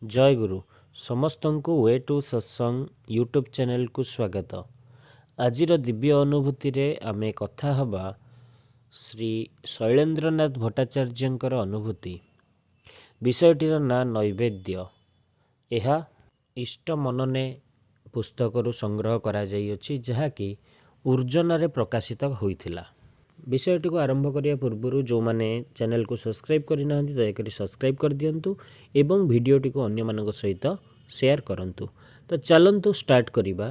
जय गुरु समस्तंकु way to सत्संग YouTube channel को स्वागत। आजिर दिव्य अनुभूति रे आमे कथा हबा श्री शैलेंद्रनाथ भट्टाचार्यंकर अनुभूति। विषयटीर ना नैवेद्य। यह इष्ट मनने पुस्तकरू संग्रह करा जाइअछि जहाँकि उर्जन प्रकाशित होइथिला। विषयटी को आरंभ करिया पूर्व जो माने चैनल को सब्सक्राइब करना दयाक सब्सक्राइब कर दियंतु एवं वीडियोटी को अन्य मानक सहित शेयर करंतु। तो चलंतु स्टार्ट करिबा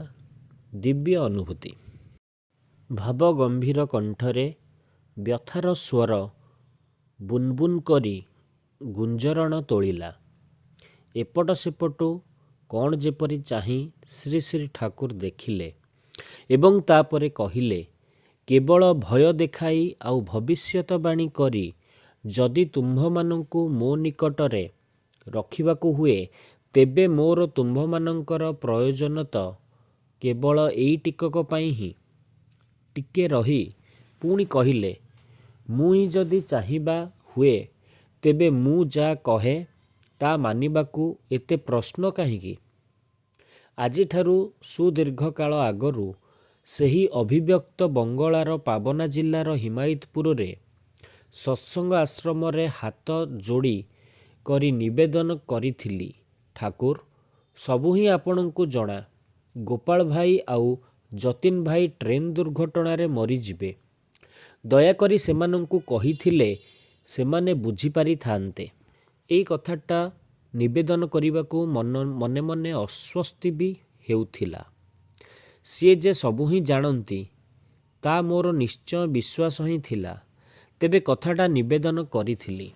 दिव्य अनुभूति। भाव गंभीर कंठरे व्यथार स्वर बुनबुन करी गुंजरण तोलिला। एपट सेपटु कौन जेपरि चाही श्री श्री ठाकुर देखिले एवं तापरे कहिले, केवल भय देखाई आउ भविष्यतवाणी करी जदि तुम्भमानंकु मो निकटरे रखिबाकु हुए तेबे मोर तुम्भमानंकर प्रयोजन तो केवल एई टिकक पाई ही। टिके रही पुणी कहिले, मुई जदि चाहिबा हुए तेबे मु जा कहे ता मानिबाकु एते प्रश्न काहिकी। आजिठारु सुदीर्घ काल आगरू ସେହି ଅଭିବ୍ୟକ୍ତ ବଙ୍ଗଳାର ପାବନା ଜିଲ୍ଲାର ହିମାୟତପୁରରେ ସତ୍ସଙ୍ଗ ଆଶ୍ରମରେ ହାତ ଯୋଡ଼ି କରି ନିବେଦନ କରିଥିଲି, ଠାକୁର ସବୁ ହିଁ ଆପଣଙ୍କୁ ଜଣା। ଗୋପାଳ ଭାଇ ଆଉ ଯତୀନ ଭାଇ ଟ୍ରେନ୍ ଦୁର୍ଘଟଣାରେ ମରିଯିବେ। ଦୟାକରି ସେମାନଙ୍କୁ କହିଥିଲେ ସେମାନେ ବୁଝିପାରିଥାନ୍ତେ। ଏଇ କଥାଟା ନିବେଦନ କରିବାକୁ ମନେ ମନେ ଅସ୍ୱସ୍ତି ବି ହେଉଥିଲା। ସିଏ ଯେ ସବୁ ହିଁ ଜାଣନ୍ତି ତା ମୋର ନିଶ୍ଚୟ ବିଶ୍ୱାସ ହିଁ ଥିଲା। ତେବେ କଥାଟା ନିବେଦନ କରିଥିଲି।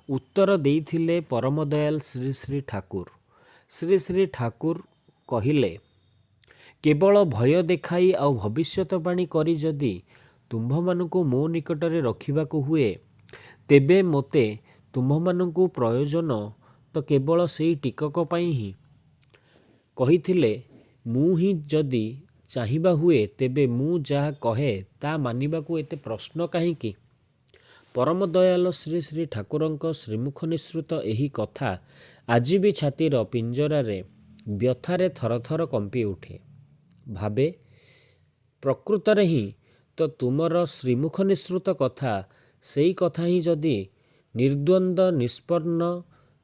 ଉତ୍ତର ଦେଇଥିଲେ ପରମ ଦୟାଲ ଶ୍ରୀ ଶ୍ରୀ ଠାକୁର। ଶ୍ରୀ ଶ୍ରୀ ଠାକୁର କହିଲେ, କେବଳ ଭୟ ଦେଖାଇ ଆଉ ଭବିଷ୍ୟତବାଣୀ କରି ଯଦି ତୁମ୍ଭମାନଙ୍କୁ ମୋ ନିକଟରେ ରଖିବାକୁ ହୁଏ ତେବେ ମୋତେ ତୁମ୍ଭମାନଙ୍କୁ ପ୍ରୟୋଜନ ତ କେବଳ ସେଇ ଟିକକ ପାଇଁ ହିଁ। କହିଥିଲେ, ମୁଁ ହିଁ ଯଦି ଚାହିଁବା ହୁଏ ତେବେ ମୁଁ ଯାହା କହେ ତା ମାନିବାକୁ ଏତେ ପ୍ରଶ୍ନ କାହିଁକି? ପରମ ଦୟାଲ ଶ୍ରୀ ଶ୍ରୀ ଠାକୁରଙ୍କ ଶ୍ରୀମୁଖ ନିଃସୃତ ଏହି କଥା ଆଜି ବି ଛାତିର ପିଞ୍ଜରାରେ ବ୍ୟଥାରେ ଥରଥର କମ୍ପି ଉଠେ। ଭାବେ, ପ୍ରକୃତରେ ହିଁ ତ ତୁମର ଶ୍ରୀମୁଖ ନିଃସୃତ କଥା ସେଇ କଥା ହିଁ ଯଦି ନିର୍ଦ୍ୱନ୍ଦ ନିଷ୍ପନ୍ନ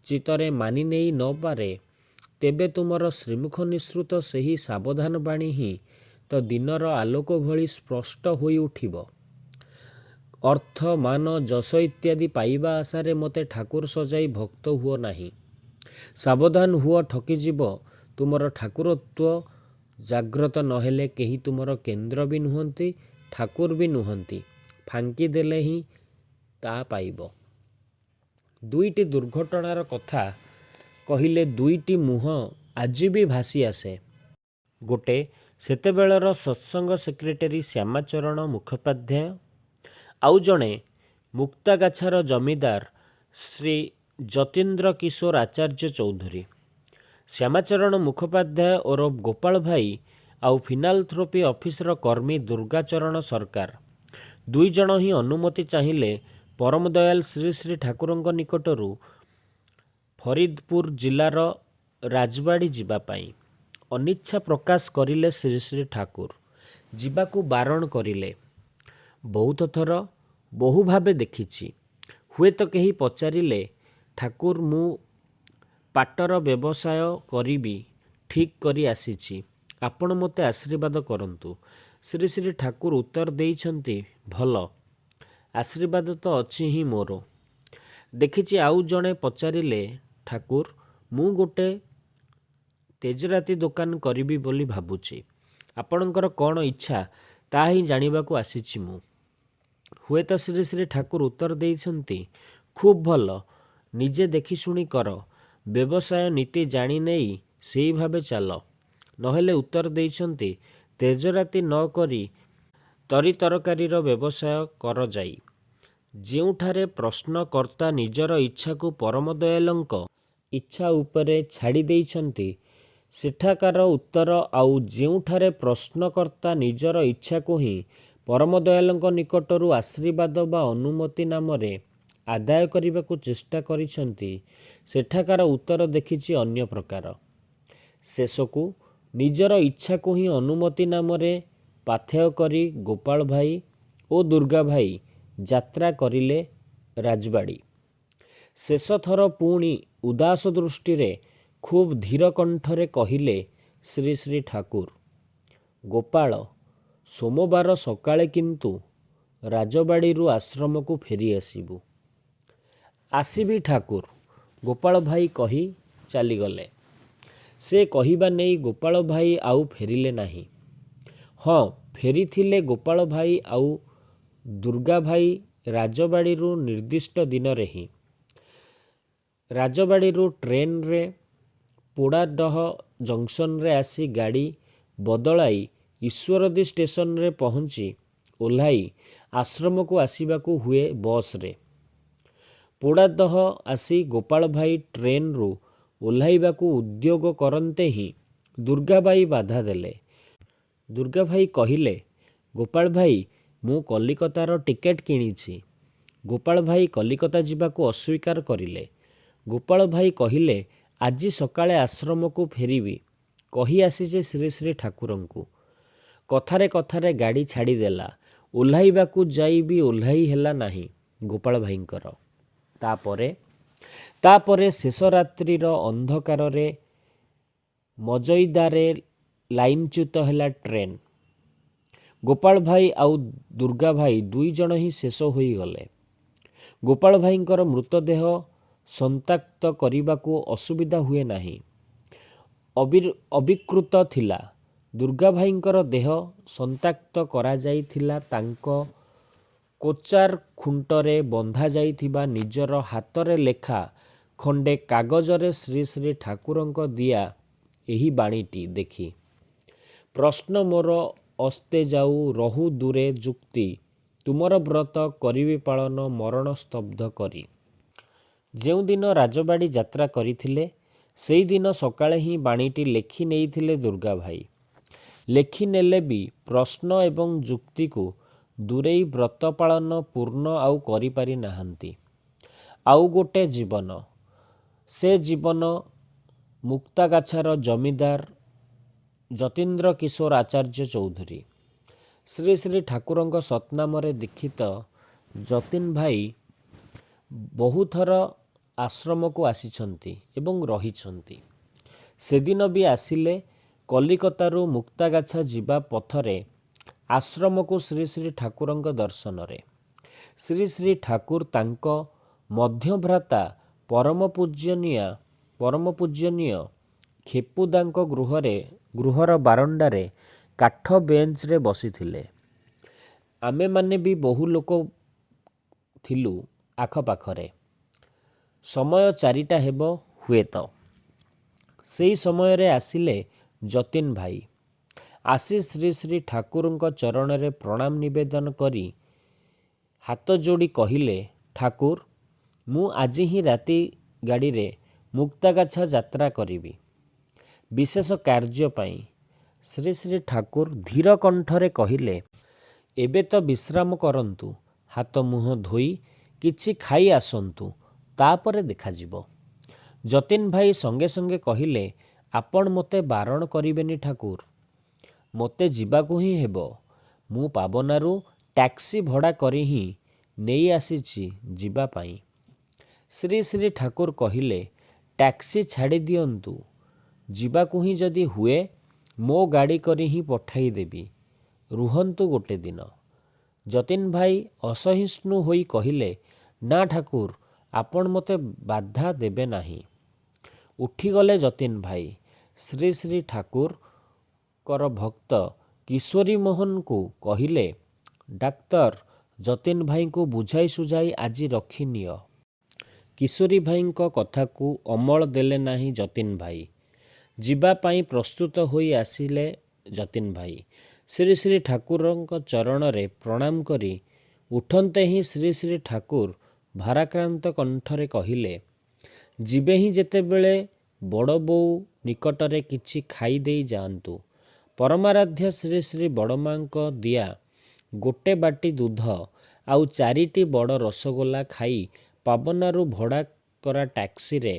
ଚିତ୍ତରେ ମାନି ନେଇ ନ ପାରେ ତେବେ ତୁମର ଶ୍ରୀମୁଖ ନିଃସୃତ ସେହି ସାବଧାନ ବାଣୀ ହିଁ ତ ଦିନର ଆଲୋକ ଭଳି ସ୍ପଷ୍ଟ ହୋଇ ଉଠିବ। ଅର୍ଥ ମାନ ଯଶ ଇତ୍ୟାଦି ପାଇବା ଆଶାରେ ମୋତେ ଠାକୁର ସଜାଇ ଭକ୍ତ ହୁଅ ନାହିଁ। ସାବଧାନ ହୁଅ, ଠକିଯିବ। ତୁମର ଠାକୁରତ୍ୱ ଜାଗ୍ରତ ନହେଲେ କେହି ତୁମର କେନ୍ଦ୍ର ବି ନୁହନ୍ତି, ଠାକୁର ବି ନୁହନ୍ତି। ଫାଙ୍କି ଦେଲେ ହିଁ ତା ପାଇବ। ଦୁଇଟି ଦୁର୍ଘଟଣାର କଥା କହିଲେ ଦୁଇଟି ମୁହଁ ଆଜି ବି ଭାସି ଆସେ। ଗୋଟେ ସେତେବେଳର ସତ୍ସଙ୍ଗ ସେକ୍ରେଟାରୀ ଶ୍ୟାମାଚରଣ ମୁଖୋପାଧ୍ୟାୟ, ଆଉ ଜଣେ ମୁକ୍ତାଗାଛାର ଜମିଦାର ଶ୍ରୀ ଯତୀନ୍ଦ୍ର କିଶୋର ଆଚାର୍ଯ୍ୟ ଚୌଧୁରୀ। ଶ୍ୟାମାଚରଣ ମୁଖୋପାଧ୍ୟାୟ ଓରଫ ଗୋପାଳ ଭାଇ ଆଉ ଫିନାଲଥ୍ରୋପି ଅଫିସର କର୍ମୀ ଦୁର୍ଗାଚରଣ ସରକାର ଦୁଇଜଣ ହିଁ ଅନୁମତି ଚାହିଁଲେ ପରମ ଦୟାଲ ଶ୍ରୀ ଶ୍ରୀ ଠାକୁରଙ୍କ ନିକଟରୁ ଫରିଦପୁର ଜିଲ୍ଲାର ରାଜବାଡ଼ି ଯିବା ପାଇଁ। ଅନିଚ୍ଛା ପ୍ରକାଶ କରିଲେ ଶ୍ରୀ ଶ୍ରୀ ଠାକୁର। ଯିବାକୁ ବାରଣ କରିଲେ। ବହୁତ ଥର ବହୁ ଭାବେ ଦେଖିଛି। ହୁଏତ କେହି ପଚାରିଲେ, ଠାକୁର ମୁଁ ପାଟର ବ୍ୟବସାୟ କରିବି ଠିକ୍ କରି ଆସିଛି, ଆପଣ ମୋତେ ଆଶୀର୍ବାଦ କରନ୍ତୁ। ଶ୍ରୀ ଶ୍ରୀ ଠାକୁର ଉତ୍ତର ଦେଇଛନ୍ତି, ଭଲ, ଆଶୀର୍ବାଦ ତ ଅଛି ହିଁ ମୋର। ଦେଖିଛି ଆଉ ଜଣେ ପଚାରିଲେ, ଠାକୁର ମୁଁ ଗୋଟେ ତେଜରାତି ଦୋକାନ କରିବି ବୋଲି ଭାବୁଛି, ଆପଣଙ୍କର କ'ଣ ଇଚ୍ଛା ତାହା ହିଁ ଜାଣିବାକୁ ଆସିଛି ମୁଁ। ହୁଏତ ଶ୍ରୀ ଶ୍ରୀ ଠାକୁର ଉତ୍ତର ଦେଇଛନ୍ତି, ଖୁବ୍ ଭଲ, ନିଜେ ଦେଖି ଶୁଣି କର, ବ୍ୟବସାୟ ନୀତି ଜାଣି ନେଇ ସେଇ ଭାବେ ଚାଲ। ନହେଲେ ଉତ୍ତର ଦେଇଛନ୍ତି, ତେଜରାତି ନ କରି ତରିତରକାରୀର ବ୍ୟବସାୟ କର ଯାଇ। ଯେଉଁଠାରେ ପ୍ରଶ୍ନକର୍ତ୍ତା ନିଜର ଇଚ୍ଛାକୁ ପରମ ଦୟାଲଙ୍କ ଇଚ୍ଛା ଉପରେ ଛାଡ଼ି ଦେଇଛନ୍ତି ସେଠାକାର ଉତ୍ତର, ଆଉ ଯେଉଁଠାରେ ପ୍ରଶ୍ନକର୍ତ୍ତା ନିଜର ଇଚ୍ଛାକୁ ହିଁ ପରମ ଦୟାଲଙ୍କ ନିକଟରୁ ଆଶୀର୍ବାଦ ବା ଅନୁମତି ନାମରେ ଆଦାୟ କରିବାକୁ ଚେଷ୍ଟା କରିଛନ୍ତି ସେଠାକାର ଉତ୍ତର ଦେଖିଛି ଅନ୍ୟ ପ୍ରକାର। ଶେଷକୁ ନିଜର ଇଚ୍ଛାକୁ ହିଁ ଅନୁମତି ନାମରେ ପାଥେୟ କରି ଗୋପାଳ ଭାଇ ଓ ଦୁର୍ଗା ଭାଇ ଯାତ୍ରା କରିଲେ ରାଜବାଡ଼ି। ଶେଷ ଥର ପୁଣି ଉଦାସ ଦୃଷ୍ଟିରେ ଖୁବ୍ ଧୀର କଣ୍ଠରେ କହିଲେ ଶ୍ରୀ ଶ୍ରୀ ଠାକୁର, ଗୋପାଳ, ସୋମବାର ସକାଳେ କିନ୍ତୁ ରାଜବାଡ଼ିରୁ ଆଶ୍ରମକୁ ଫେରି ଆସିବୁ। ଆସିବି ଠାକୁର, ଗୋପାଳ ଭାଇ କହି ଚାଲିଗଲେ। ସେ କହିବା ନେଇ ଗୋପାଳ ଭାଇ ଆଉ ଫେରିଲେ ନାହିଁ। ହଁ, ଫେରିଥିଲେ ଗୋପାଳ ଭାଇ ଆଉ ଦୁର୍ଗା ଭାଇ ରାଜବାଡ଼ିରୁ ନିର୍ଦ୍ଦିଷ୍ଟ ଦିନରେ ହିଁ। ରାଜବାଡ଼ିରୁ ଟ୍ରେନରେ ପୋଡ଼ାଦହ ଜଙ୍କସନରେ ଆସି ଗାଡ଼ି ବଦଳାଇ ଈଶ୍ୱରଦୀ ଷ୍ଟେସନରେ ପହଞ୍ଚି ଓହ୍ଲାଇ ଆଶ୍ରମକୁ ଆସିବାକୁ ହୁଏ ବସରେ। ପୋଡ଼ାଦହ ଆସି ଗୋପାଳ ଭାଇ ଟ୍ରେନରୁ ଓହ୍ଲାଇବାକୁ ଉଦ୍ୟୋଗ କରନ୍ତେ ହିଁ ଦୁର୍ଗାବାଇ ବାଧା ଦେଲେ। ଦୁର୍ଗା ଭାଇ କହିଲେ, ଗୋପାଳ ଭାଇ, ମୁଁ କଲିକତାର ଟିକେଟ କିଣିଛି। ଗୋପାଳ ଭାଇ କଲିକତା ଯିବାକୁ ଅସ୍ୱୀକାର କରିଲେ। ଗୋପାଳ ଭାଇ କହିଲେ, ଆଜି ସକାଳେ ଆଶ୍ରମକୁ ଫେରିବି କହି ଆସିଛି ଶ୍ରୀ ଶ୍ରୀ ଠାକୁରଙ୍କୁ। କଥାରେ କଥାରେ ଗାଡ଼ି ଛାଡ଼ିଦେଲା। ଓହ୍ଲାଇବାକୁ ଯାଇ ବି ଓହ୍ଲାଇ ହେଲା ନାହିଁ ଗୋପାଳ ଭାଇଙ୍କର। ତାପରେ ଶେଷ ରାତ୍ରିର ଅନ୍ଧକାରରେ ମଜଇଦାରେ ଲାଇନଚ୍ୟୁତ ହେଲା ଟ୍ରେନ। ଗୋପାଳ ଭାଇ ଆଉ ଦୁର୍ଗା ଭାଇ ଦୁଇଜଣ ହିଁ ଶେଷ ହୋଇଗଲେ। ଗୋପାଳ ଭାଇଙ୍କର ମୃତଦେହ ସନ୍ତାକ୍ତ କରିବାକୁ ଅସୁବିଧା ହୁଏ ନାହିଁ, ଅବିକୃତ ଥିଲା। ଦୁର୍ଗା ଭାଇଙ୍କର ଦେହ ସନ୍ତାକ୍ତ କରାଯାଇଥିଲା ତାଙ୍କ କୋଚାର ଖୁଣ୍ଟରେ ବନ୍ଧାଯାଇଥିବା ନିଜର ହାତରେ ଲେଖା ଖଣ୍ଡେ କାଗଜରେ ଶ୍ରୀ ଶ୍ରୀ ଠାକୁରଙ୍କ ଦିଆ ଏହି ବାଣୀଟି ଦେଖି। ପ୍ରଶ୍ନ ମୋର ଅସ୍ତେ ଯାଉ ରହୁ ଦୂରେ ଯୁକ୍ତି, ତୁମର ବ୍ରତ କରିବି ପାଳନ ମରଣ ସ୍ତବ୍ଧ କରି। ଯେଉଁଦିନ ରାଜବାଡ଼ି ଯାତ୍ରା କରିଥିଲେ ସେହିଦିନ ସକାଳେ ହିଁ ବାଣୀଟି ଲେଖି ନେଇଥିଲେ ଦୁର୍ଗା ଭାଇ। ଲେଖିନେଲେ ବି ପ୍ରଶ୍ନ ଏବଂ ଯୁକ୍ତିକୁ ଦୂରେଇ ବ୍ରତ ପାଳନ ପୂର୍ଣ୍ଣ ଆଉ କରିପାରି ନାହାନ୍ତି। ଆଉ ଗୋଟେ ଜୀବନ, ସେ ଜୀବନ ମୁକ୍ତାଗାଛାର ଜମିଦାର ଯତୀନ୍ଦ୍ର କିଶୋର ଆଚାର୍ଯ୍ୟ ଚୌଧୁରୀ। ଶ୍ରୀ ଶ୍ରୀ ଠାକୁରଙ୍କ ସତ୍ନାମରେ ଦୀକ୍ଷିତ ଯତୀନ ଭାଇ ବହୁଥର ଆଶ୍ରମକୁ ଆସିଛନ୍ତି ଏବଂ ରହିଛନ୍ତି। ସେଦିନ ବି ଆସିଲେ। କଲିକତାରୁ ମୁକ୍ତାଗାଛା ଯିବା ପଥରେ ଆଶ୍ରମକୁ ଶ୍ରୀ ଶ୍ରୀ ଠାକୁରଙ୍କ ଦର୍ଶନରେ। ଶ୍ରୀ ଶ୍ରୀ ଠାକୁର ତାଙ୍କ ମଧ୍ୟଭ୍ରାତା ପରମ ପୂଜନୀୟ ଖେପୁଦାଙ୍କ ଗୃହର ବାରଣ୍ଡାରେ କାଠ ବେଞ୍ଚରେ ବସିଥିଲେ। ଆମେମାନେ ବି ବହୁ ଲୋକ ଥିଲୁ ଆଖପାଖରେ। ସମୟ 4ଟା ହେବ ହୁଏତ। ସେହି ସମୟରେ ଆସିଲେ ଯତୀନ ଭାଇ। ଆସି ଶ୍ରୀ ଶ୍ରୀ ଠାକୁରଙ୍କ ଚରଣରେ ପ୍ରଣାମ ନିବେଦନ କରି ହାତ ଯୋଡ଼ି କହିଲେ, ଠାକୁର, ମୁଁ ଆଜି ହିଁ ରାତି ଗାଡ଼ିରେ ମୁକ୍ତାଗାଛା ଯାତ୍ରା କରିବି ବିଶେଷ କାର୍ଯ୍ୟ ପାଇଁ। ଶ୍ରୀ ଶ୍ରୀ ଠାକୁର ଧୀର କଣ୍ଠରେ କହିଲେ, ଏବେ ତ ବିଶ୍ରାମ କରନ୍ତୁ, ହାତ ମୁହଁ ଧୋଇ କିଛି ଖାଇ ଆସନ୍ତୁ, ତାପରେ ଦେଖାଯିବ। ଯତୀନ ଭାଇ ସଙ୍ଗେ ସଙ୍ଗେ କହିଲେ, ଆପଣ ମୋତେ ବାରଣ କରିବେନି ଠାକୁର, ମୋତେ ଯିବାକୁ ହିଁ ହେବ। ମୁଁ ପାବନାରୁ ଟ୍ୟାକ୍ସି ଭଡ଼ା କରି ହିଁ ନେଇ ଆସିଛି ଯିବା ପାଇଁ। ଶ୍ରୀ ଶ୍ରୀ ଠାକୁର କହିଲେ, ଟ୍ୟାକ୍ସି ଛାଡ଼ି ଦିଅନ୍ତୁ, ଯିବାକୁ ହିଁ ଯଦି ହୁଏ ମୋ ଗାଡ଼ି କରି ହିଁ ପଠାଇ ଦେବି, ରୁହନ୍ତୁ ଗୋଟେ ଦିନ। ଯତୀନ ଭାଇ ଅସହିଷ୍ଣୁ ହୋଇ କହିଲେ, ନା ଠାକୁର, ଆପଣ ମୋତେ ବାଧା ଦେବେ ନାହିଁ। ଉଠିଗଲେ ଯତୀନ ଭାଇ। ଶ୍ରୀ ଶ୍ରୀ ଠାକୁରଙ୍କର ଭକ୍ତ କିଶୋରୀ ମୋହନଙ୍କୁ କହିଲେ, ଡାକ୍ତର ଯତୀନ ଭାଇଙ୍କୁ ବୁଝାଇ ସୁଝାଇ ଆଜି ରଖିନିଅ। କିଶୋରୀ ଭାଇଙ୍କ କଥାକୁ ଅମଳ ଦେଲେ ନାହିଁ ଯତୀନ ଭାଇ। ଯିବା ପାଇଁ ପ୍ରସ୍ତୁତ ହୋଇ ଆସିଲେ ଯତୀନ ଭାଇ। ଶ୍ରୀ ଶ୍ରୀ ଠାକୁରଙ୍କ ଚରଣରେ ପ୍ରଣାମ କରି ଉଠନ୍ତେ ହିଁ ଶ୍ରୀ ଶ୍ରୀ ଠାକୁର ଭାରାକ୍ରାନ୍ତ କଣ୍ଠରେ କହିଲେ, ଯିବେ ହିଁ ଯେତେବେଳେ ବଡ଼ ବୋଉ ନିକଟରେ କିଛି ଖାଇ ଦେଇ ଯାଆନ୍ତୁ। ପରମାରାଧ୍ୟ ଶ୍ରୀ ଶ୍ରୀ ବଡ଼ମାଙ୍କ ଦିଆ ଗୋଟେ ବାଟି ଦୁଧ ଆଉ 4ଟି ବଡ଼ ରସଗୋଲା ଖାଇ ପାବନାରୁ ଭଡ଼ା କରା ଟ୍ୟାକ୍ସିରେ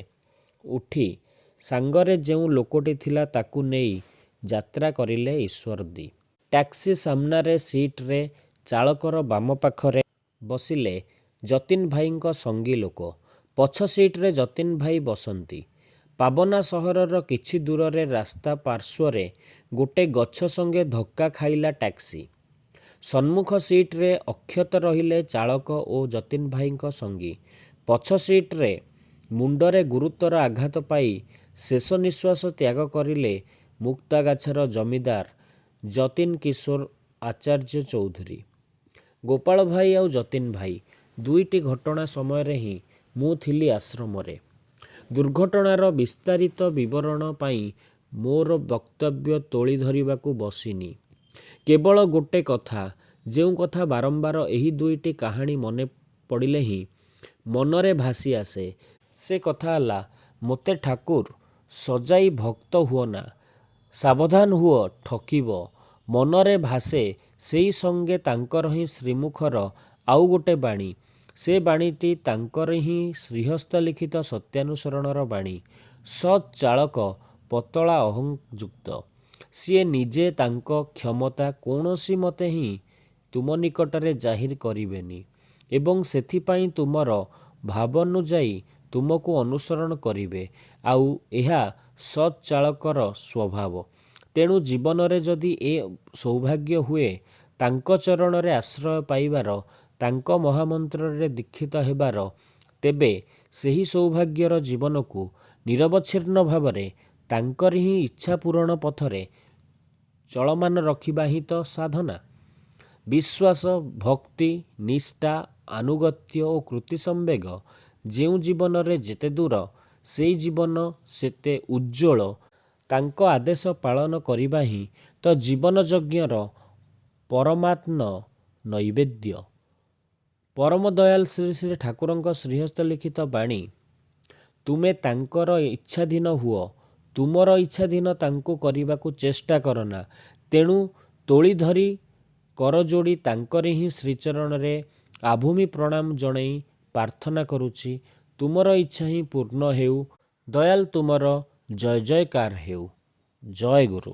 ଉଠି ସାଙ୍ଗରେ ଯେଉଁ ଲୋକଟି ଥିଲା ତାକୁ ନେଇ ଯାତ୍ରା କରିଲେ ଈଶ୍ୱରଦୀ। ଟ୍ୟାକ୍ସି ସାମ୍ନାରେ ସିଟ୍ରେ ଚାଳକର ବାମ ପାଖରେ ବସିଲେ ଯତୀନ ଭାଇଙ୍କ ସଙ୍ଗୀ ଲୋକ। ପଛ ସିଟ୍ରେ ଯତୀନ ଭାଇ ବସନ୍ତି। ପାବନା ସହରର କିଛି ଦୂରରେ ରାସ୍ତା ପାର୍ଶ୍ୱରେ ଗୋଟେ ଗଛ ସଙ୍ଗେ ଧକ୍କା ଖାଇଲା ଟ୍ୟାକ୍ସି। ସମ୍ମୁଖ ସିଟ୍ରେ ଅକ୍ଷତ ରହିଲେ ଚାଳକ ଓ ଯତୀନ ଭାଇଙ୍କ ସଙ୍ଗୀ। ପଛ ସିଟ୍ରେ ମୁଣ୍ଡରେ ଗୁରୁତର ଆଘାତ ପାଇ ଶେଷ ନିଶ୍ୱାସ ତ୍ୟାଗ କରିଲେ ମୁକ୍ତାଗାଛାର ଜମିଦାର ଯତୀନ କିଶୋର ଆଚାର୍ଯ୍ୟ ଚୌଧୁରୀ। ଗୋପାଳ ଭାଇ ଆଉ ଯତୀନ ଭାଇ, ଦୁଇଟି ଘଟଣା ସମୟରେ ହିଁ ମୁଁ ଥିଲି ଆଶ୍ରମରେ। ଦୁର୍ଘଟଣାର ବିସ୍ତାରିତ ବିବରଣ ପାଇଁ ମୋର ବକ୍ତବ୍ୟ ତୋଳି ଧରିବାକୁ ବସିନି। କେବଳ ଗୋଟେ କଥା, ଯେଉଁ କଥା ବାରମ୍ବାର ଏହି ଦୁଇଟି କାହାଣୀ ମନେ ପଡ଼ିଲେ ହିଁ ମନରେ ଭାସି ଆସେ, ସେ କଥା ହେଲା ମୋତେ ଠାକୁର ସଜାଇ ଭକ୍ତ ହୁଅନା, ସାବଧାନ ହୁଅ ଠକିବ। ମନରେ ଭାସେ ସେଇ ସଙ୍ଗେ ତାଙ୍କର ହିଁ ଶ୍ରୀମୁଖର ଆଉ ଗୋଟେ ବାଣୀ। ସେ ବାଣୀଟି ତାଙ୍କର ହିଁ ଶ୍ରୀହସ୍ତ ଲିଖିତ ସତ୍ୟାନୁସରଣର ବାଣୀ। ସତ୍ ଚାଳକ ପତଳା ଅହଂଯୁକ୍ତ। ସିଏ ନିଜେ ତାଙ୍କ କ୍ଷମତା କୌଣସି ମତେ ହିଁ ତୁମ ନିକଟରେ ଜାହିର କରିବେନି ଏବଂ ସେଥିପାଇଁ ତୁମର ଭାବାନୁଯାୟୀ ତୁମକୁ ଅନୁସରଣ କରିବେ। ଆଉ ଏହା ସତ୍ ଚାଳକର ସ୍ୱଭାବ। ତେଣୁ ଜୀବନରେ ଯଦି ଏ ସୌଭାଗ୍ୟ ହୁଏ ତାଙ୍କ ଚରଣରେ ଆଶ୍ରୟ ପାଇବାର, ତାଙ୍କ ମହାମନ୍ତ୍ରରେ ଦୀକ୍ଷିତ ହେବାର, ତେବେ ସେହି ସୌଭାଗ୍ୟର ଜୀବନକୁ ନିରବଚ୍ଛିନ୍ନ ଭାବରେ ତାଙ୍କରି ହିଁ ଇଚ୍ଛା ପୂରଣ ପଥରେ ଚଳମାନ ରଖିବା ହିଁ ତ ସାଧନା। ବିଶ୍ୱାସ, ଭକ୍ତି, ନିଷ୍ଠା, ଆନୁଗତ୍ୟ ଓ କୃତି ସମ୍ବେଗ ଯେଉଁ ଜୀବନରେ ଯେତେ ଦୂର, ସେଇ ଜୀବନ ସେତେ ଉଜ୍ଜ୍ୱଳ। ତାଙ୍କ ଆଦେଶ ପାଳନ କରିବା ହିଁ ତ ଜୀବନ ଯଜ୍ଞର ପରମାତ୍ମ ନୈବେଦ୍ୟ। ପରମ ଦୟାଲ ଶ୍ରୀ ଶ୍ରୀ ଠାକୁରଙ୍କ ଶ୍ରୀହସ୍ତ ଲିଖିତ ବାଣୀ। ତୁମେ ତାଙ୍କର ଇଚ୍ଛାଧୀନ ହୁଅ, ତୁମର ଇଚ୍ଛାଧୀନ ତାଙ୍କୁ କରିବାକୁ ଚେଷ୍ଟା କରନା। ତେଣୁ ତୋଳି ଧରି କରଯୋଡ଼ି ତାଙ୍କରି ହିଁ ଶ୍ରୀଚରଣରେ ଆଭୂମି ପ୍ରଣାମ ଜଣାଇ ପ୍ରାର୍ଥନା କରୁଛି, ତୁମର ଇଚ୍ଛା ହିଁ ପୂର୍ଣ୍ଣ ହେଉ। ଦୟାଲ ତୁମର ଜୟ ଜୟକାର ହେଉ। ଜୟ ଗୁରୁ।